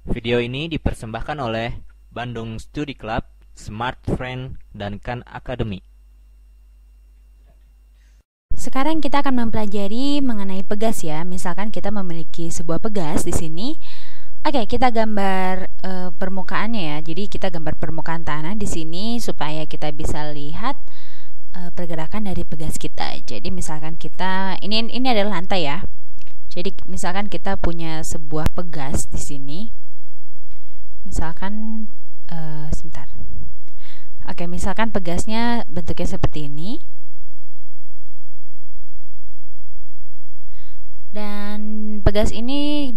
Video ini dipersembahkan oleh Bandung Study Club, Smart Friend, dan Khan Academy. Sekarang kita akan mempelajari mengenai pegas ya. Misalkan kita memiliki sebuah pegas di sini. Oke, kita gambar permukaannya ya. Jadi kita gambar permukaan tanah di sini supaya kita bisa lihat pergerakan dari pegas kita. Jadi misalkan kita ini adalah lantai ya. Jadi misalkan kita punya sebuah pegas di sini. Misalkan sebentar. Oke, misalkan pegasnya bentuknya seperti ini. Dan pegas ini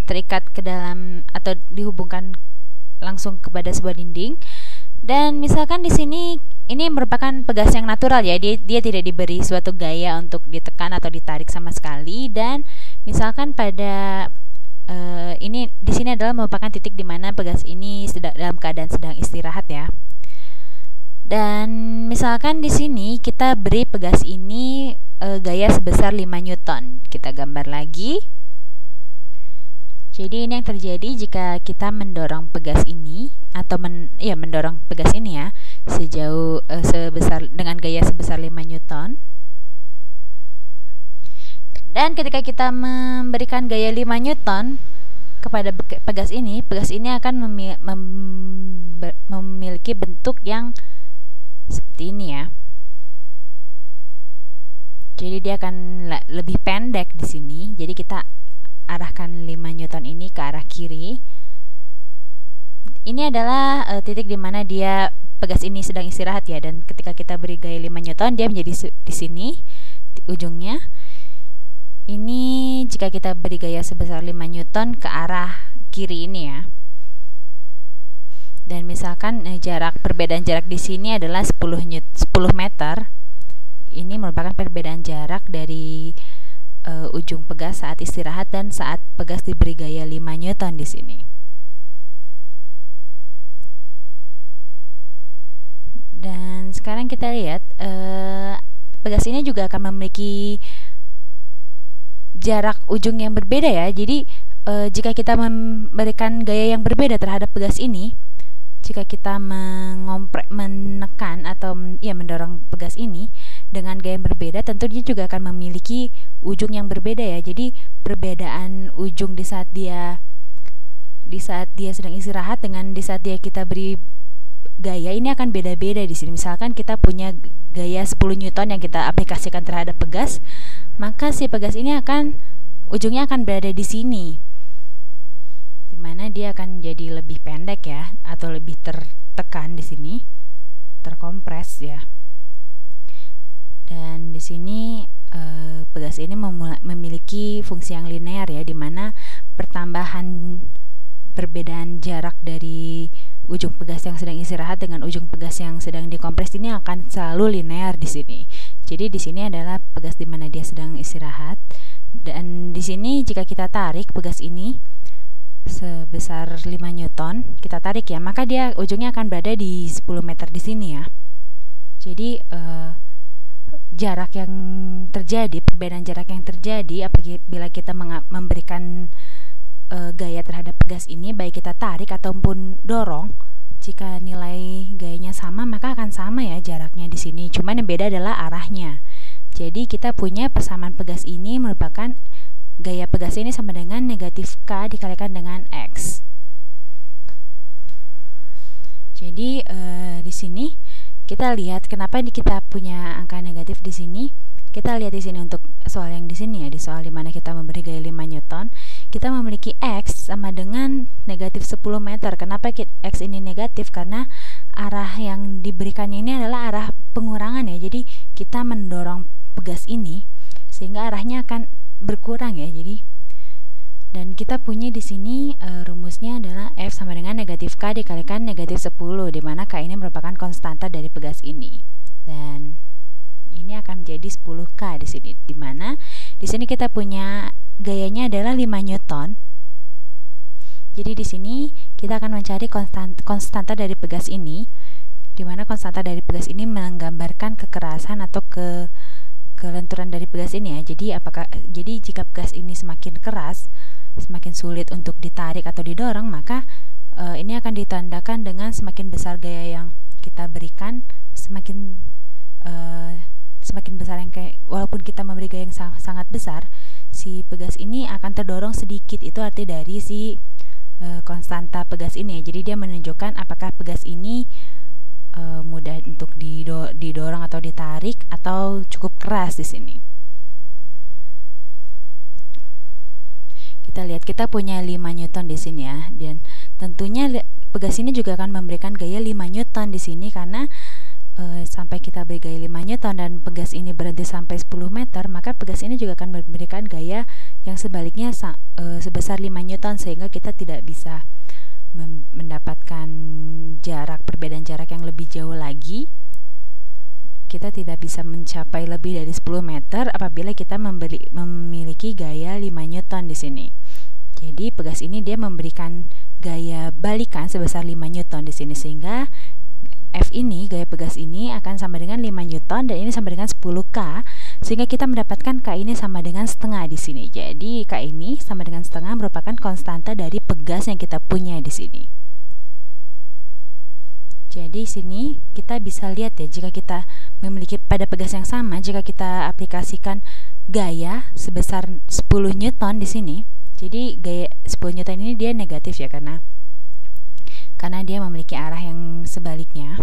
terikat ke dalam atau dihubungkan langsung kepada sebuah dinding. Dan misalkan di sini ini merupakan pegas yang natural ya, dia tidak diberi suatu gaya untuk ditekan atau ditarik sama sekali. Dan misalkan pada ini di sini adalah merupakan titik di mana pegas ini dalam keadaan sedang istirahat ya. Dan misalkan di sini kita beri pegas ini gaya sebesar 5 Newton. Kita gambar lagi. Jadi ini yang terjadi jika kita mendorong pegas ini atau mendorong pegas ini ya dengan gaya sebesar 5 Newton. Dan ketika kita memberikan gaya 5 Newton kepada pegas ini akan memiliki bentuk yang seperti ini ya. Jadi dia akan lebih pendek di sini. Jadi kita arahkan 5 Newton ini ke arah kiri. Ini adalah titik di mana pegas ini sedang istirahat ya, dan ketika kita beri gaya 5 Newton dia menjadi di sini di ujungnya. Ini jika kita beri gaya sebesar 5 Newton ke arah kiri ini ya. Dan misalkan perbedaan jarak di sini adalah 10 meter. Ini merupakan perbedaan jarak dari ujung pegas saat istirahat dan saat pegas diberi gaya 5 Newton di sini. Dan sekarang kita lihat pegas ini juga akan memiliki jarak ujung yang berbeda ya. Jadi jika kita memberikan gaya yang berbeda terhadap pegas ini, jika kita menekan atau mendorong pegas ini dengan gaya yang berbeda, tentu dia juga akan memiliki ujung yang berbeda ya. Jadi perbedaan ujung di saat dia sedang istirahat dengan di saat kita beri gaya ini akan beda-beda di sini. Misalkan kita punya gaya 10 Newton yang kita aplikasikan terhadap pegas, maka si pegas ini ujungnya akan berada di sini, dimana dia akan jadi lebih pendek ya, atau lebih tertekan di sini, terkompres ya. Dan di sini pegas ini memiliki fungsi yang linear ya, dimana pertambahan perbedaan jarak dari ujung pegas yang sedang istirahat dengan ujung pegas yang sedang dikompres ini akan selalu linear di sini. Jadi di sini adalah pegas di mana dia sedang istirahat, dan di sini jika kita tarik pegas ini sebesar 5 Newton, kita tarik ya, maka dia ujungnya akan berada di 10 meter di sini ya. Jadi perbedaan jarak yang terjadi apabila kita memberikan gaya terhadap pegas ini, baik kita tarik ataupun dorong, jika nilai gayanya sama maka akan sama ya jaraknya di sini. Cuman yang beda adalah arahnya. Jadi kita punya persamaan pegas ini merupakan gaya pegas ini sama dengan negatif K dikalikan dengan X. Jadi di sini kita lihat kenapa kita punya angka negatif di sini. Kita lihat di sini untuk soal yang di sini ya, di soal dimana kita memberi gaya 5 Newton, kita memiliki X sama dengan negatif 10 meter. Kenapa X ini negatif? Karena arah yang diberikannya ini adalah arah pengurangan ya. Jadi kita mendorong pegas ini sehingga arahnya akan berkurang ya. Jadi dan kita punya di sini rumusnya adalah F sama dengan negatif K dikalikan negatif 10, di mana K ini merupakan konstanta dari pegas ini. Dan ini akan menjadi 10K di sini, di mana di sini kita punya gayanya adalah 5 Newton. Jadi di sini kita akan mencari konstanta dari pegas ini, di mana konstanta dari pegas ini menggambarkan kekerasan atau kelenturan dari pegas ini ya. Jadi jika pegas ini semakin keras, semakin sulit untuk ditarik atau didorong, maka ini akan ditandakan dengan semakin besar gaya yang kita berikan, semakin besar yang walaupun kita memberi gaya yang sangat besar, si pegas ini akan terdorong sedikit. Itu arti dari si konstanta pegas ini. Jadi dia menunjukkan apakah pegas ini mudah untuk didorong atau ditarik atau cukup keras di sini. Kita lihat kita punya 5 Newton di sini ya, dan tentunya pegas ini juga akan memberikan gaya 5 Newton di sini karena sampai kita beri gaya 5 Newton dan pegas ini berhenti sampai 10 meter, maka pegas ini juga akan memberikan gaya yang sebaliknya sebesar 5 Newton, sehingga kita tidak bisa mendapatkan perbedaan jarak yang lebih jauh lagi. Kita tidak bisa mencapai lebih dari 10 meter apabila kita memiliki gaya 5 Newton di sini. Jadi pegas ini dia memberikan gaya balikan sebesar 5 Newton di sini, sehingga F ini, gaya pegas ini akan sama dengan 5 Newton dan ini sama dengan 10K, sehingga kita mendapatkan K ini sama dengan setengah di sini. Jadi K ini sama dengan setengah merupakan konstanta dari pegas yang kita punya di sini. Jadi sini kita bisa lihat ya, jika kita memiliki pada pegas yang sama, jika kita aplikasikan gaya sebesar 10 Newton di sini, jadi gaya 10 Newton ini dia negatif ya, karena dia memiliki arah yang sebaliknya,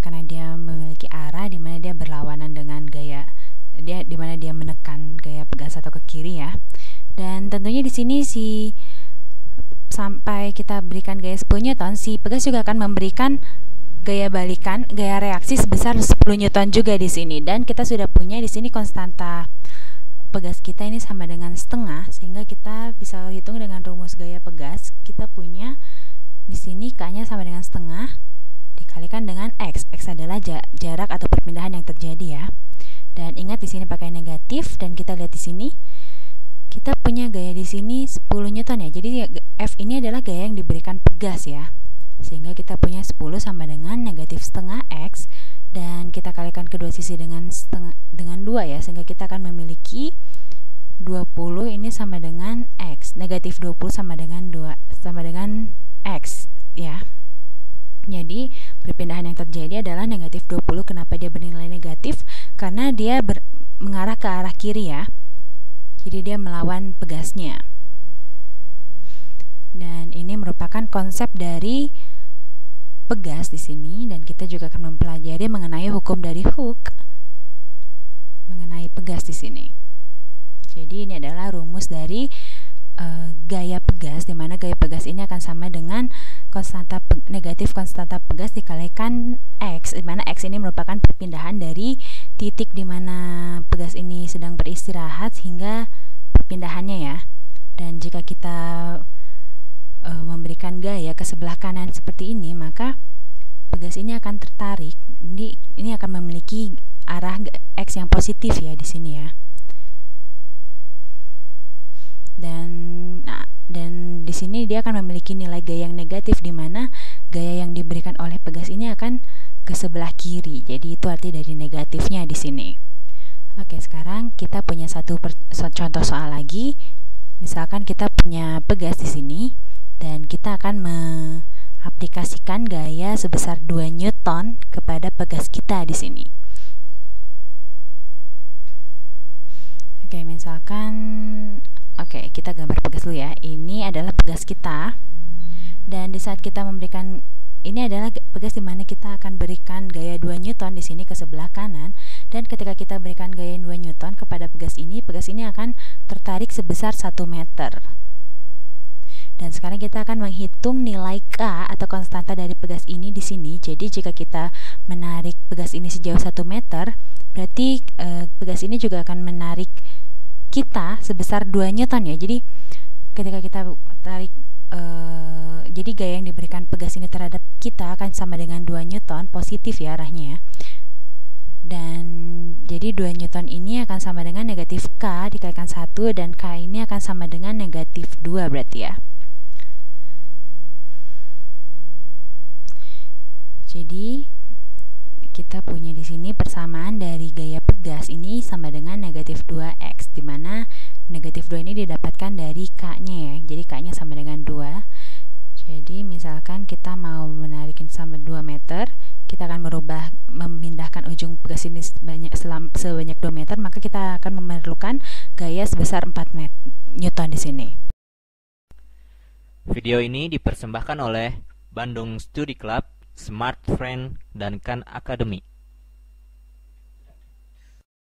karena dia memiliki arah di mana dia berlawanan dengan gaya di mana dia menekan gaya pegas atau ke kiri ya. Dan tentunya di sini sampai kita berikan gaya 10 Newton, si pegas juga akan memberikan gaya balikan, gaya reaksi sebesar 10 Newton juga di sini. Dan kita sudah punya di sini konstanta pegas kita ini sama dengan setengah, sehingga kita bisa hitung dengan rumus gaya pegas. Kita punya di sini K-nya sama dengan setengah dikalikan dengan X. X adalah jarak atau perpindahan yang terjadi ya. Dan ingat di sini pakai negatif, dan kita lihat di sini kita punya gaya di sini 10 Newton ya. Jadi F ini adalah gaya yang diberikan pegas ya. Sehingga kita punya 10 sama dengan negatif setengah X, dan kita kalikan kedua sisi dengan 2 ya, sehingga kita akan memiliki 20 ini sama dengan X. Negatif 20 sama dengan X ya. Jadi perpindahan yang terjadi adalah negatif 20. Kenapa dia bernilai negatif? Karena dia mengarah ke arah kiri ya. Jadi dia melawan pegasnya. Dan ini merupakan konsep dari pegas di sini, dan kita juga akan mempelajari mengenai hukum dari Hooke mengenai pegas di sini. Jadi ini adalah rumus dari gaya pegas, di mana gaya pegas ini akan sama dengan negatif konstanta pegas dikalikan X, di mana X ini merupakan perpindahan dari titik di mana pegas ini sedang beristirahat hingga perpindahannya ya. Dan jika kita memberikan gaya ke sebelah kanan seperti ini, maka pegas ini akan tertarik. Ini akan memiliki arah X yang positif ya di sini ya. Dan di sini dia akan memiliki nilai gaya yang negatif, di mana gaya yang diberikan oleh pegas ini akan ke sebelah kiri. Jadi itu arti dari negatifnya di sini. Oke, sekarang kita punya satu contoh soal lagi. Misalkan kita punya pegas di sini dan kita akan mengaplikasikan gaya sebesar 2 Newton kepada pegas kita di sini. Oke, misalkan kita gambar pegas dulu ya. Ini adalah pegas kita. Dan di saat kita memberikan, ini adalah pegas di mana kita akan berikan gaya 2 Newton di sini ke sebelah kanan, dan ketika kita berikan gaya 2 Newton kepada pegas ini akan tertarik sebesar 1 meter. Dan sekarang kita akan menghitung nilai K atau konstanta dari pegas ini di sini. Jadi jika kita menarik pegas ini sejauh 1 meter, berarti pegas ini juga akan menarik kita sebesar 2 Newton ya. Jadi ketika kita tarik jadi gaya yang diberikan pegas ini terhadap kita akan sama dengan 2 Newton, positif ya arahnya ya. Dan jadi 2 Newton ini akan sama dengan negatif K dikalikan 1, dan K ini akan sama dengan negatif 2 berarti ya. Jadi kita punya di sini persamaan dari gaya pegas ini sama dengan negatif 2X, di mana negatif 2 ini didapatkan dari K-nya ya. Jadi K-nya sama dengan 2. Jadi misalkan kita mau menarikin sampai 2 meter, kita akan memindahkan ujung ke sini sebanyak 2 meter, maka kita akan memerlukan gaya sebesar 4 Newton di sini. Video ini dipersembahkan oleh Bandung Study Club, Smart Friend, dan Khan Academy.